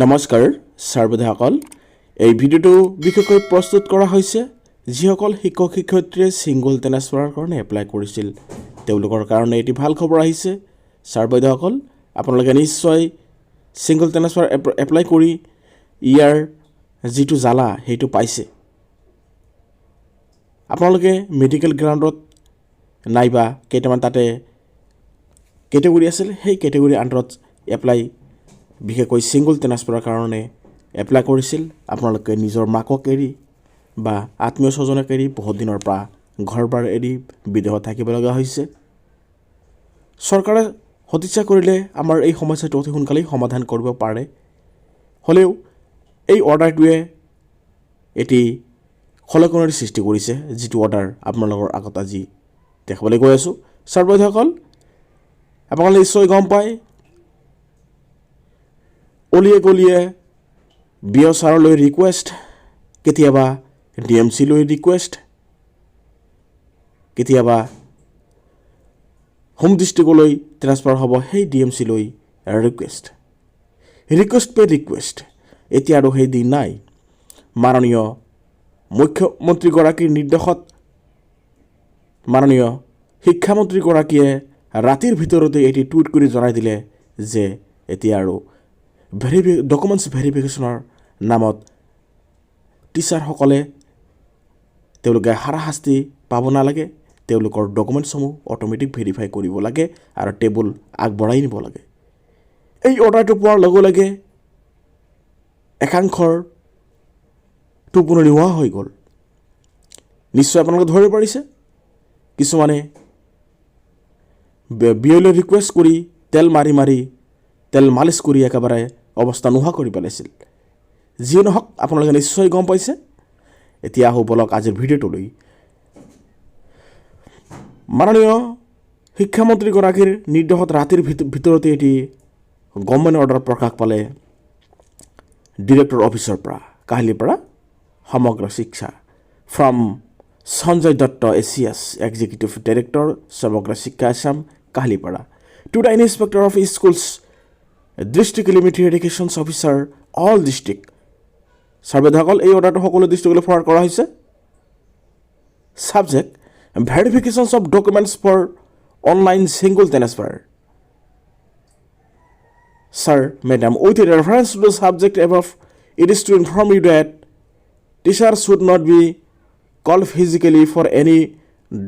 নমস্কাৰ ছাৰবধাসকল এই ভিডিঅ'টো বিশেষকৈ প্ৰস্তুত কৰা হৈছে যিসকল শিক্ষক শিক্ষয়িত্ৰীয়ে সিঙ্গল ট্ৰান্সফাৰৰ কাৰণে এপ্লাই কৰিছিল তেওঁলোকৰ কাৰণে এটি ভাল খবৰ আহিছে ছাৰবধাসকল আপোনালোকে নিশ্চয় সিঙ্গল ট্ৰান্সফাৰ এপ্লাই কৰি ইয়াৰ যিটো জালা হেতু পাইছে আপোনালোকে মেডিকেল গ্ৰাউণ্ডত নাইবা কেইটামান তাতে কেটেগৰী আছিল সেই কেটেগৰী আণ্ডাৰত এপ্লাই বিশেষকৈ সিঙ্গল ট্ৰান্সফাৰৰ কাৰণে এপ্লাই কৰিছিল আপোনালোকে নিজৰ মাকক এৰি বা আত্মীয় স্বজনক এৰি বহুত দিনৰ পৰা ঘৰবাৰ এৰি বিদেশত থাকিব লগা হৈছে চৰকাৰে হতিচ্ছা কৰিলে আমাৰ এই সমস্যাটো অতি সোনকালেই সমাধান কৰিব পাৰে হলেও এই অৰ্ডাৰটোৱে এটি খলকণৰ সৃষ্টি কৰিছে যিটো অৰ্ডাৰ আপোনালোকৰ আগত আজি দেখাবলৈ গৈ আছো ছাৰবধাসকল আপোনালোকে নিশ্চয় গম পায় অলিয়ে গলিয়ে বিএছআৰলৈ ৰিকুৱেষ্ট কেতিয়াবা ডিএমচিলৈ ৰিকুৱেষ্ট কেতিয়াবা হোম ডিষ্ট্ৰিক্টলৈ ট্ৰান্সফাৰ হ'ব সেই ডিএমচিলৈ ৰিকুৱেষ্ট পে ৰিকুৱেষ্ট এতিয়া আৰু সেই দিন নাই মাননীয় মুখ্যমন্ত্ৰীগৰাকীৰ নিৰ্দেশত মাননীয় শিক্ষামন্ত্ৰীগৰাকীয়ে ৰাতিৰ ভিতৰতে এটি টুইট কৰি জনাই দিলে যে এতিয়া আৰু ডকুমেণ্টছ ভেৰিফিকেশ্যনৰ নামত টিচাৰসকলে তেওঁলোকে হাৰাশাস্তি পাব নালাগে তেওঁলোকৰ ডকুমেণ্টছসমূহ অট'মেটিক ভেৰিফাই কৰিব লাগে আৰু টেবুল আগবঢ়াই নিব লাগে এই অৰ্ডাৰটো পোৱাৰ লগে লগে একাংশৰ টোপনি নোহোৱা হৈ গ'ল নিশ্চয় আপোনালোকে ধৰিব পাৰিছে কিছুমানে বিএলৈ ৰিকুৱেষ্ট কৰি তেল মালিচ কৰি একেবাৰে অৱস্থা নোহোৱা কৰি পেলাইছিল যিয়ে নহওক আপোনালোকে নিশ্চয় গম পাইছে এতিয়া আহো বলক আজিৰ ভিডিঅ'টোলৈ মাননীয় শিক্ষামন্ত্ৰীগৰাকীৰ নিৰ্দেশত ৰাতিৰ ভিতৰতে এটি গভৰ্ণমেণ্ট অৰ্ডাৰ প্ৰকাশ পালে ডিৰেক্টৰ অফিচৰ পৰা কাহিলীৰ পৰা সমগ্ৰ শিক্ষা ফ্ৰম সঞ্জয় দত্ত এছিয়াছ executive director Samagra Shiksha Assam Kahilipara to the inspector of schools district limited education officer all district ছাৰবধাসকল এই অৰ্ডাৰটো সকলো ডিষ্ট্ৰিক্টলৈ ফৰৱাৰ্ড কৰা হৈছে subject verification of documents for online single transfer Sir, Madam, with reference to the subject above, it is to inform you that teachers should not be called physically for any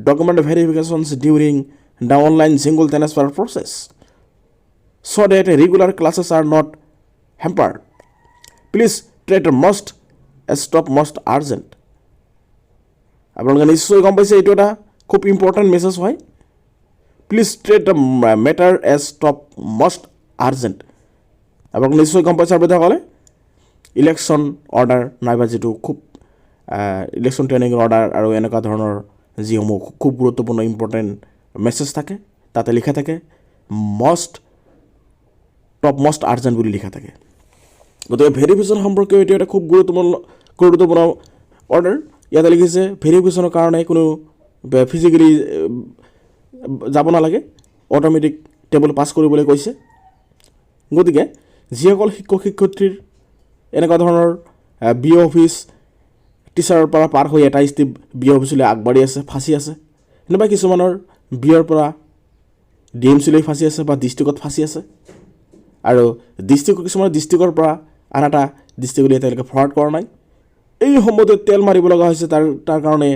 document verifications during the online single transfer process, so that regular classes are not hampered. Please treat must stop most urgent. আপোনালোকে নিশ্চয় গম পাইছে এইটো এটা খুব important message হয় please treat the matter as top most urgent আপোনালোকে নিশ্চয় গম পাইছে ছাৰবধাসকলে ইলেকশ্যন অৰ্ডাৰ নাইবা যিটো খুব ইলেকশ্যন ট্ৰেইনিঙৰ অৰ্ডাৰ আৰু এনেকুৱা ধৰণৰ যিসমূহ খুব গুৰুত্বপূৰ্ণ ইম্পৰ্টেণ্ট মেছেজ থাকে তাতে লিখা থাকে টপ মষ্ট আৰ্জেণ্ট বুলি লিখা থাকে গতিকে ভেৰিফিকেশ্যন সম্পৰ্কীয় এইটো এটা খুব গুৰুত্বপূৰ্ণ অৰ্ডাৰ ইয়াতে লিখিছে ভেৰিফিকেশ্যনৰ কাৰণে কোনো ফিজিকেলি যাব নালাগে অট'মেটিক টেবুল পাছ কৰিবলৈ কৈছে গতিকে যিসকল শিক্ষক শিক্ষয়িত্ৰীৰ এনেকুৱা ধৰণৰ বিঅ' অফিচ টিচাৰৰ পৰা পাৰ হৈ এটা ষ্টেপ বিঅ' অফিচলৈ আগবাঢ়ি আছে ফাঁচি আছে এনেবা কিছুমানৰ বিঅ'ৰ পৰা ডিএমচিলৈ ফাঁচি আছে বা ডিষ্ট্ৰিক্টত ফাঁচি আছে আৰু কিছুমানৰ ডিষ্ট্ৰিক্টৰ পৰা আন এটা ডিষ্ট্ৰিক্টলৈ তেওঁলোকে ফৰৱাৰ্ড কৰা নাই এই সময়তে তেল মাৰিব লগা হৈছে তাৰ কাৰণে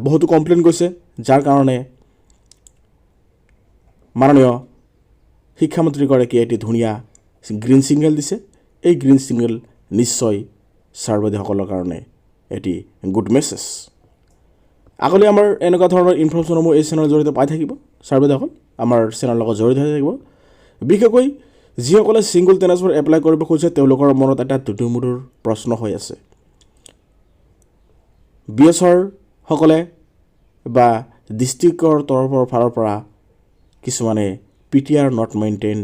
বহুতো কমপ্লেইন গৈছে যাৰ কাৰণে মাননীয় শিক্ষামন্ত্ৰীগৰাকীয়ে এটি ধুনীয়া গ্ৰীণ ছিগনেল দিছে এই গ্ৰীণ ছিগনেল নিশ্চয় ছাৰবধাসকলৰ কাৰণে এটি গুড মেছেজ আগলৈ আমাৰ এনেকুৱা ধৰণৰ ইনফৰ্মেশ্যনসমূহ এই চেনেলৰ জৰিয়তে পাই থাকিব ছাৰবধাসকল আমাৰ চেনেলৰ লগত জড়িত হৈ থাকিব বিশেষকৈ যিসকলে সিঙ্গল ট্ৰান্সফাৰ এপ্লাই কৰিব খুজিছে তেওঁলোকৰ মনত এটা দুধুমুধুৰ প্ৰশ্ন হৈ আছে বিএছআৰসকলে বা ডিষ্ট্ৰিক্টৰ ফালৰ পৰা কিছুমানে PTR নট মেইনটেইন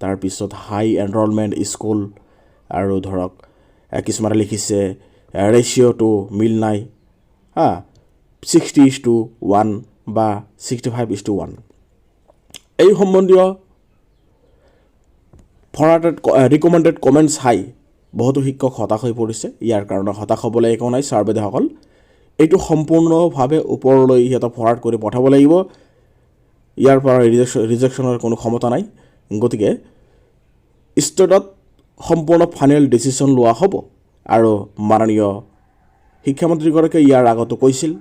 তাৰপিছত হাই এনৰলমেণ্ট স্কুল আৰু ধৰক কিছুমানে লিখিছে ৰেচিঅ'টো মিল নাই 60:1 বা 65:1 এই সম্বন্ধীয় ফৰৱাৰ্ডেড ৰিকমেণ্ডেড কমেণ্টছ হাই বহুতো শিক্ষক হতাশ হৈ পৰিছে ইয়াৰ কাৰণে হতাশ হ'বলৈ একো নাই ছাৰ বাইদেউসকল এইটো সম্পূৰ্ণভাৱে ওপৰলৈ সিহঁতক ফৰৱাৰ্ড কৰি পঠাব লাগিব ইয়াৰ পৰা ৰিজেকশ্যনৰ কোনো ক্ষমতা নাই গতিকে ষ্টেটত সম্পূৰ্ণ ফাইনেল ডিচিশ্যন লোৱা হ'ব আৰু মাননীয় শিক্ষামন্ত্ৰীগৰাকীয়ে ইয়াৰ আগতো কৈছিল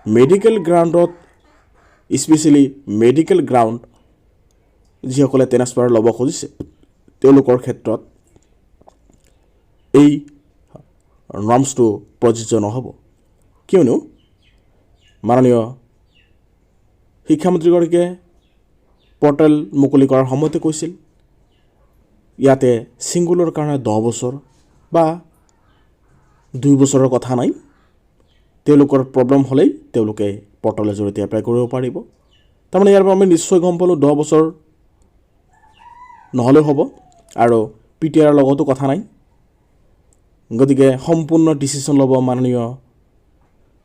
মেডিকেল গ্ৰাউণ্ডত স্পেচিয়েলি মেডিকেল গ্ৰাউণ্ড যিসকলে ট্ৰেন্সফাৰ ল'ব খুজিছে তেওঁলোকৰ ক্ষেত্ৰত এই নৰ্মছটো প্ৰযোজ্য নহ'ব কিয়নো মাননীয় শিক্ষামন্ত্ৰীগৰাকীয়ে পৰ্টেল মুকলি কৰাৰ সময়তে কৈছিল ইয়াতে ছিংগুলৰ কাৰণে 10 বছৰ বা 2 বছৰৰ কথা নাই তেওঁলোকৰ প্ৰব্লেম হ'লেই তেওঁলোকে পৰ্টেলৰ জৰিয়তে এপ্লাই কৰিব পাৰিব তাৰমানে ইয়াৰ পৰা আমি নিশ্চয় গম পালোঁ 10 বছৰ নহ'লেও হ'ব আৰু পিটিআৰৰ লগতো কথা নাই গতিকে সম্পূৰ্ণ ডিচিশ্যন ল'ব মাননীয়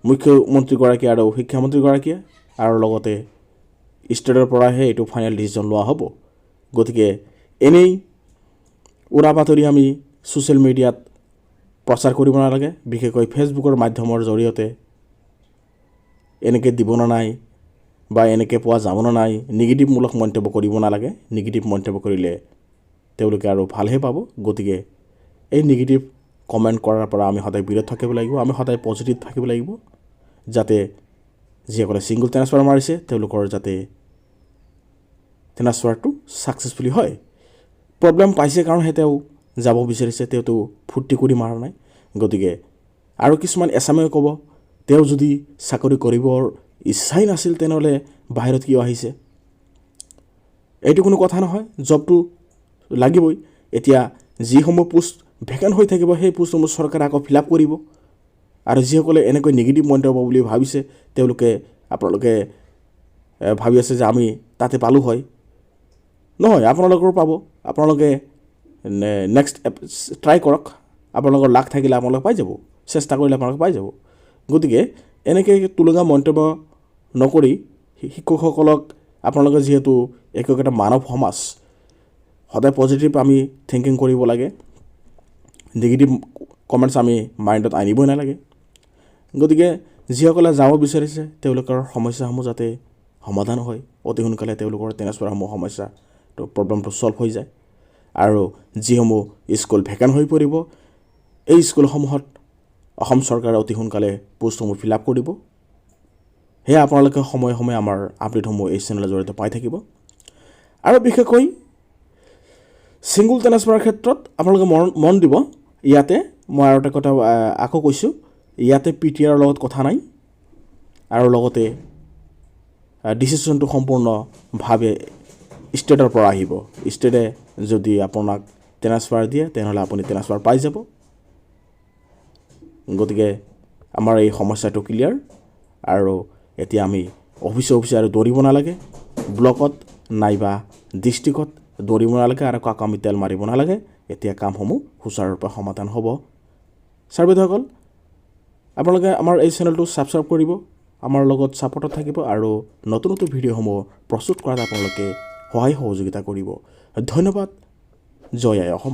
মুখ্যমন্ত্ৰীগৰাকী আৰু শিক্ষামন্ত্ৰীগৰাকীয়ে আৰু লগতে ষ্টেটৰ পৰাহে এইটো ফাইনেল ডিচিশ্যন লোৱা হ'ব গতিকে এনেই উৰা বাতৰি আমি ছ'চিয়েল মিডিয়াত প্ৰচাৰ কৰিব নালাগে বিশেষকৈ ফেচবুকৰ মাধ্যমৰ জৰিয়তে এনেকৈ দিব নাই বা এনেকৈ পোৱা যাব নাই নিগেটিভমূলক মন্তব্য কৰিব নালাগে নিগেটিভ মন্তব্য কৰিলে তেওঁলোকে আৰু ভালহে পাব গতিকে এই নিগেটিভ কমেণ্ট কৰাৰ পৰা আমি সদায় বিৰত থাকিব লাগিব আমি সদায় পজিটিভ থাকিব লাগিব যাতে যিসকলে ছিংগল ট্ৰেন্সফাৰ মাৰিছে তেওঁলোকৰ যাতে ট্ৰেন্সফাৰটো ছাকচেছফুলি হয় প্ৰব্লেম পাইছে কাৰণ তেওঁ যাব বিচাৰিছে তেওঁতো ফূৰ্তি কৰি মাৰা নাই গতিকে আৰু কিছুমান এছামেও ক'ব তেওঁ যদি চাকৰি কৰিবৰ ইচ্ছাই নাছিল তেনেহ'লে বাহিৰত কিয় আহিছে এইটো কোনো কথা নহয় জবটো লাগিবই এতিয়া যিসমূহ পোষ্ট ভেকেণ্ট হৈ থাকিব সেই পোষ্টসমূহ চৰকাৰে আকৌ ফিল আপ কৰিব আৰু যিসকলে এনেকৈ নিগেটিভ মন্তব্য বুলি ভাবিছে তেওঁলোকে আপোনালোকে ভাবি আছে যে আমি তাতে পালোঁ হয় নহয় আপোনালোকৰ পাব আপোনালোকে নেক্সট ট্ৰাই কৰক আপোনালোকৰ লাক থাকিলে আপোনালোকে পাই যাব চেষ্টা কৰিলে আপোনালোকে পাই যাব গতিকে এনেকৈ তুলনা মন্তব্য নকৰি শিক্ষকসকলক আপোনালোকে যিহেতু একোটা মানৱ সমাজ সদায় পজিটিভ আমি থিংকিং কৰিব লাগে নিগেটিভ কমেণ্টছ আমি মাইণ্ডত আনিবই নালাগে গতিকে যিসকলে যাব বিচাৰিছে তেওঁলোকৰ সমস্যাসমূহ যাতে সমাধান হয় অতি সোনকালে তেওঁলোকৰ ট্ৰেন্সফাৰসমূহ সমস্যা তো প্ৰব্লেমটো ছল্ভ হৈ যায় আৰু যিসমূহ স্কুল ভেকেণ্ট হৈ পৰিব এই স্কুলসমূহত অসম চৰকাৰে অতি সোনকালে পোষ্টসমূহ ফিল আপ কৰিব সেয়া আপোনালোকে সময়ে সময়ে আমাৰ আপডেটসমূহ এই চেনেলৰ জৰিয়তে পাই থাকিব আৰু বিশেষকৈ ছিংগুল ট্ৰেন্সফাৰৰ ক্ষেত্ৰত আপোনালোকে মন দিব ইয়াতে মই আৰু এটা কথা আকৌ কৈছোঁ ইয়াতে পিটিআৰৰ লগত কথা নাই আৰু লগতে ডিচিশ্যনটো সম্পূৰ্ণভাৱে ষ্টেটৰ পৰা আহিব ষ্টেটে যদি আপোনাক ট্ৰেন্সফাৰ দিয়ে তেনেহ'লে আপুনি ট্ৰেন্সফাৰ পাই যাব গতিকে আমাৰ এই সমস্যাটো ক্লিয়াৰ আৰু এতিয়া আমি অফিচে আৰু দৌৰিব নালাগে ব্লকত নাইবা ডিষ্ট্ৰিক্টত দৌৰিব নালাগে আৰু কাকো আমি তেল মাৰিব নালাগে এতিয়া কামসমূহ সুচাৰুৰূপে সমাধান হ'ব ছাৰ বাইদেউসকল আপোনালোকে আমাৰ এই চেনেলটো ছাবস্ক্ৰাইব কৰিব আমাৰ লগত ছাপৰ্টত থাকিব আৰু নতুন নতুন ভিডিঅ'সমূহ প্ৰস্তুত কৰাত আপোনালোকে সহায় সহযোগিতা কৰিব ধন্যবাদ জয় আই অসম